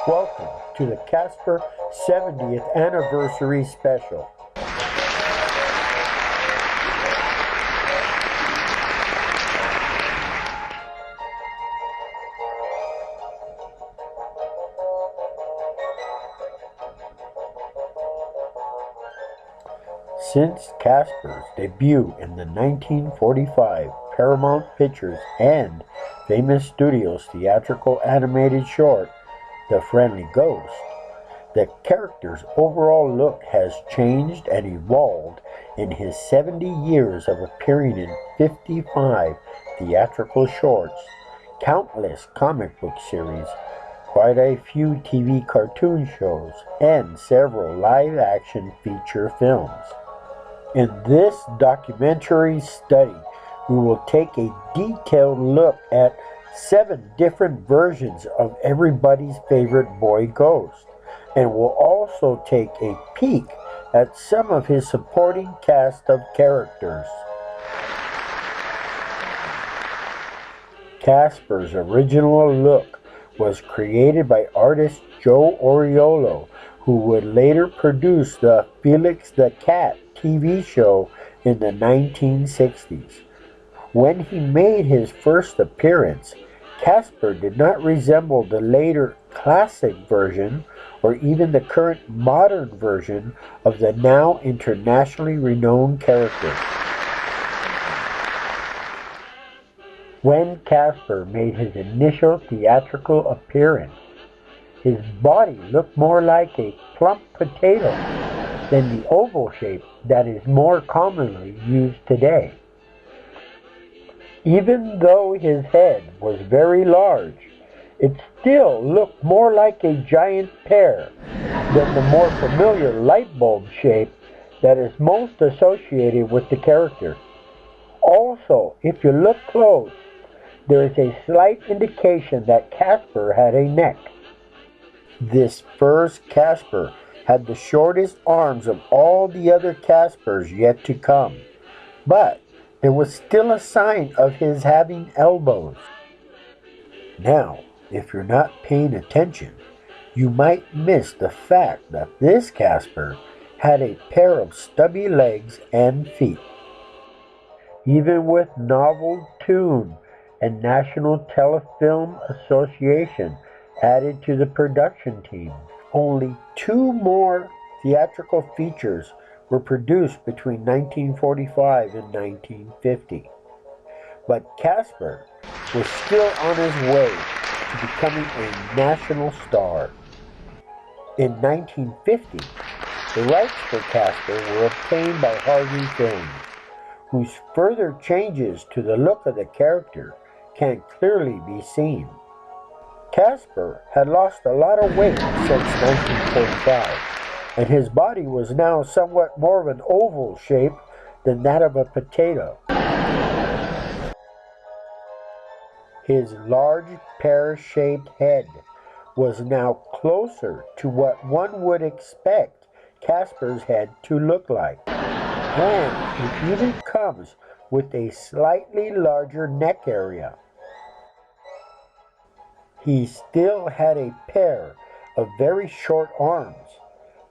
Welcome to the Casper 70th Anniversary Special. Since Casper's debut in the 1945 Paramount Pictures and Famous Studios theatrical animated short, The Friendly Ghost, the character's overall look has changed and evolved in his 70 years of appearing in 55 theatrical shorts, countless comic book series, quite a few TV cartoon shows, and several live-action feature films. In this documentary study, we will take a detailed look at 7 different versions of everybody's favorite boy ghost, and we'll also take a peek at some of his supporting cast of characters. Casper's original look was created by artist Joe Oriolo, who would later produce the Felix the Cat TV show in the 1960s. When he made his first appearance, Casper did not resemble the later classic version or even the current modern version of the now internationally renowned character. When Casper made his initial theatrical appearance, his body looked more like a plump potato than the oval shape that is more commonly used today. Even though his head was very large, it still looked more like a giant pear than the more familiar light bulb shape that is most associated with the character. Also, if you look close, there is a slight indication that Casper had a neck. This first Casper had the shortest arms of all the other Caspers yet to come, but there was still a sign of his having elbows. Now, if you're not paying attention, you might miss the fact that this Casper had a pair of stubby legs and feet. Even with Novel Tune and National Telefilm Association added to the production team, only 2 more theatrical features were produced between 1945 and 1950. But Casper was still on his way to becoming a national star. In 1950, the rights for Casper were obtained by Harvey Films, whose further changes to the look of the character can clearly be seen. Casper had lost a lot of weight since 1945, and his body was now somewhat more of an oval shape than that of a potato. His large pear-shaped head was now closer to what one would expect Casper's head to look like, and it even comes with a slightly larger neck area. He still had a pair of very short arms,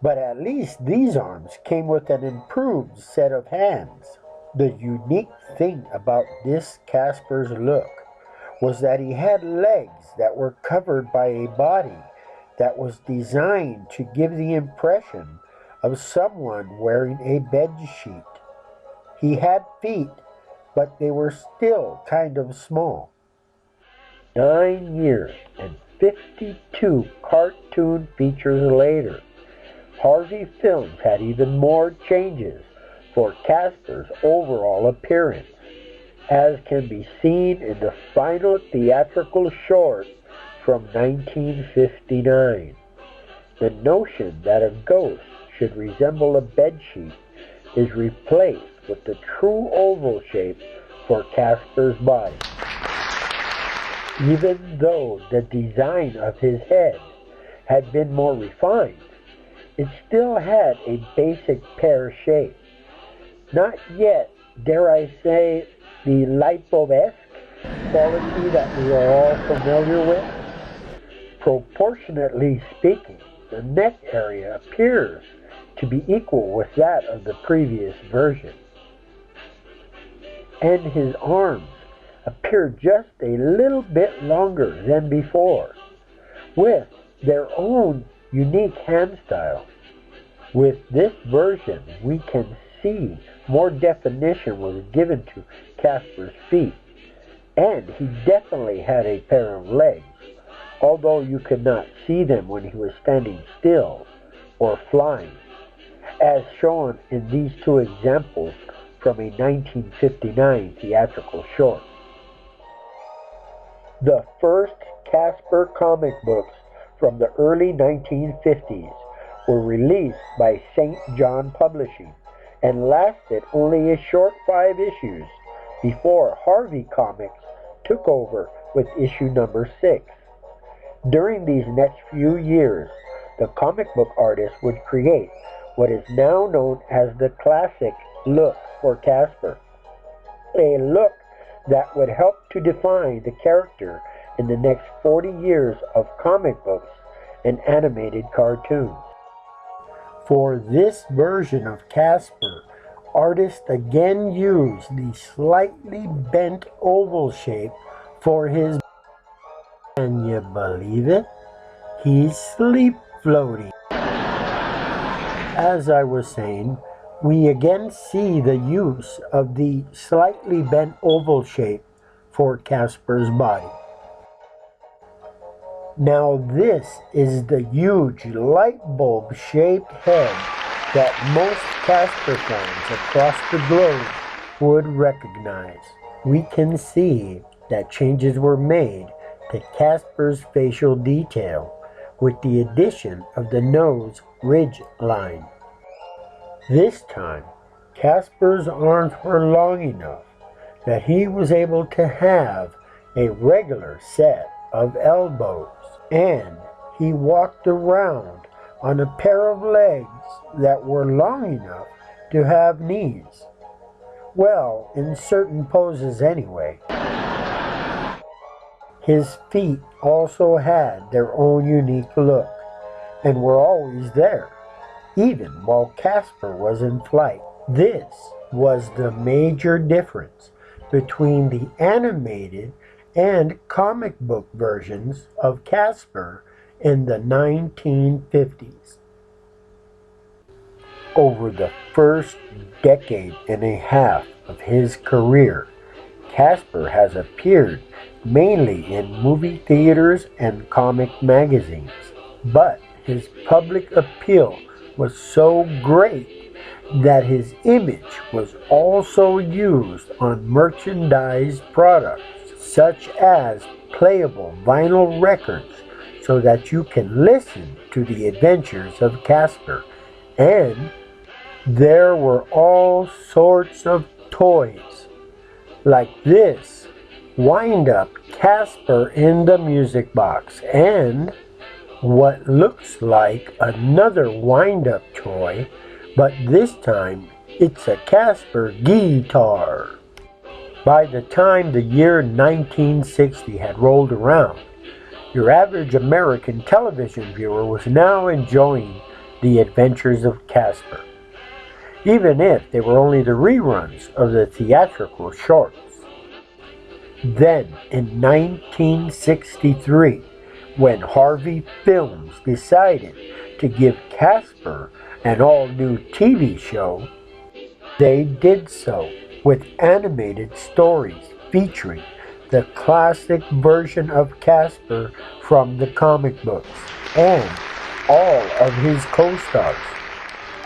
but at least these arms came with an improved set of hands. The unique thing about this Casper's look was that he had legs that were covered by a body that was designed to give the impression of someone wearing a bed sheet. He had feet, but they were still kind of small. 9 years and 52 cartoon features later, Harvey Films had even more changes for Casper's overall appearance, as can be seen in the final theatrical short from 1959. The notion that a ghost should resemble a bedsheet is replaced with the true oval shape for Casper's body. Even though the design of his head had been more refined, it still had a basic pear shape. Not yet, dare I say, the light bulb-esque quality that we are all familiar with. Proportionately speaking, the neck area appears to be equal with that of the previous version, and his arms appear just a little bit longer than before, with their own unique hand style. With this version, we can see more definition was given to Casper's feet, and he definitely had a pair of legs, although you could not see them when he was standing still or flying, as shown in these two examples from a 1959 theatrical short. The first Casper comic books from the early 1950s were released by St. John Publishing and lasted only a short 5 issues before Harvey Comics took over with issue number 6. During these next few years, the comic book artist would create what is now known as the classic look for Casper, a look that would help to define the character in the next 40 years of comic books and animated cartoons. For this version of Casper, artists again used the slightly bent oval shape for his. Can you believe it? He's sleep floating. As I was saying, we again see the use of the slightly bent oval shape for Casper's body. Now this is the huge light bulb shaped head that most Casper fans across the globe would recognize. We can see that changes were made to Casper's facial detail with the addition of the nose ridge line. This time, Casper's arms were long enough that he was able to have a regular set of elbows, and he walked around on a pair of legs that were long enough to have knees. Well, in certain poses anyway. His feet also had their own unique look and were always there, even while Casper was in flight. This was the major difference between the animated and comic book versions of Casper in the 1950s. Over the first decade and a half of his career, Casper has appeared mainly in movie theaters and comic magazines, but his public appeal was so great that his image was also used on merchandise products such as playable vinyl records so that you can listen to the adventures of Casper. And there were all sorts of toys like this wind-up Casper in the music box, and what looks like another wind-up toy, but this time it's a Casper guitar. By the time the year 1960 had rolled around, your average American television viewer was now enjoying the adventures of Casper, even if they were only the reruns of the theatrical shorts. Then, in 1963, when Harvey Films decided to give Casper an all-new TV show, they did so with animated stories featuring the classic version of Casper from the comic books and all of his co-stars.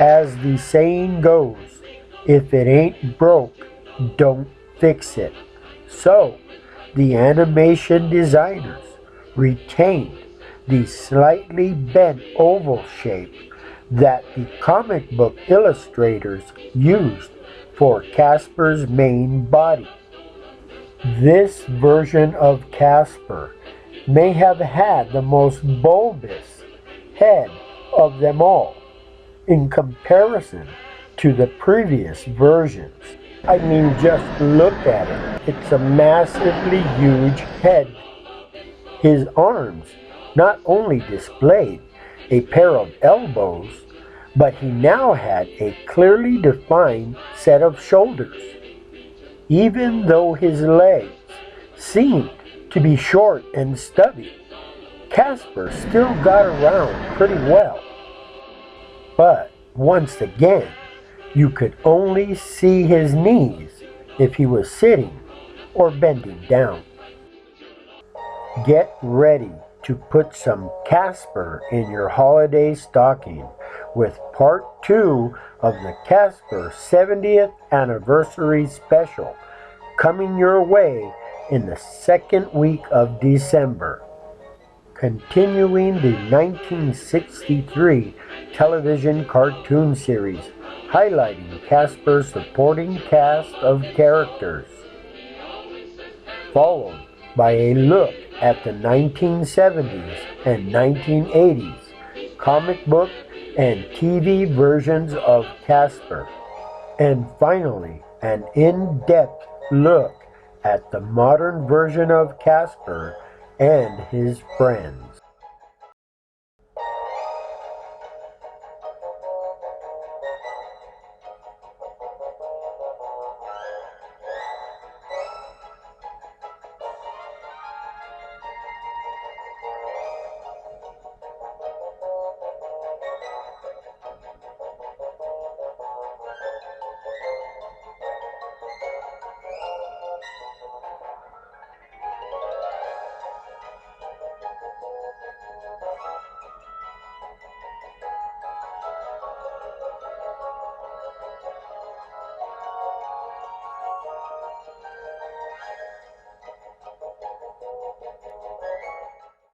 As the saying goes, if it ain't broke, don't fix it. So, the animation designers retained the slightly bent oval shape that the comic book illustrators used for Casper's main body. This version of Casper may have had the most bulbous head of them all in comparison to the previous versions. I mean, just look at it. It's a massively huge head. His arms not only displayed a pair of elbows, but he now had a clearly defined set of shoulders. Even though his legs seemed to be short and stubby, Casper still got around pretty well. But once again, you could only see his knees if he was sitting or bending down. Get ready to put some Casper in your holiday stocking with part 2 of the Casper 70th anniversary special coming your way in the second week of December. Continuing the 1963 television cartoon series highlighting Casper's supporting cast of characters, followed by a look at the 1970s and 1980s comic book and TV versions of Casper, and finally an in-depth look at the modern version of Casper and his friends.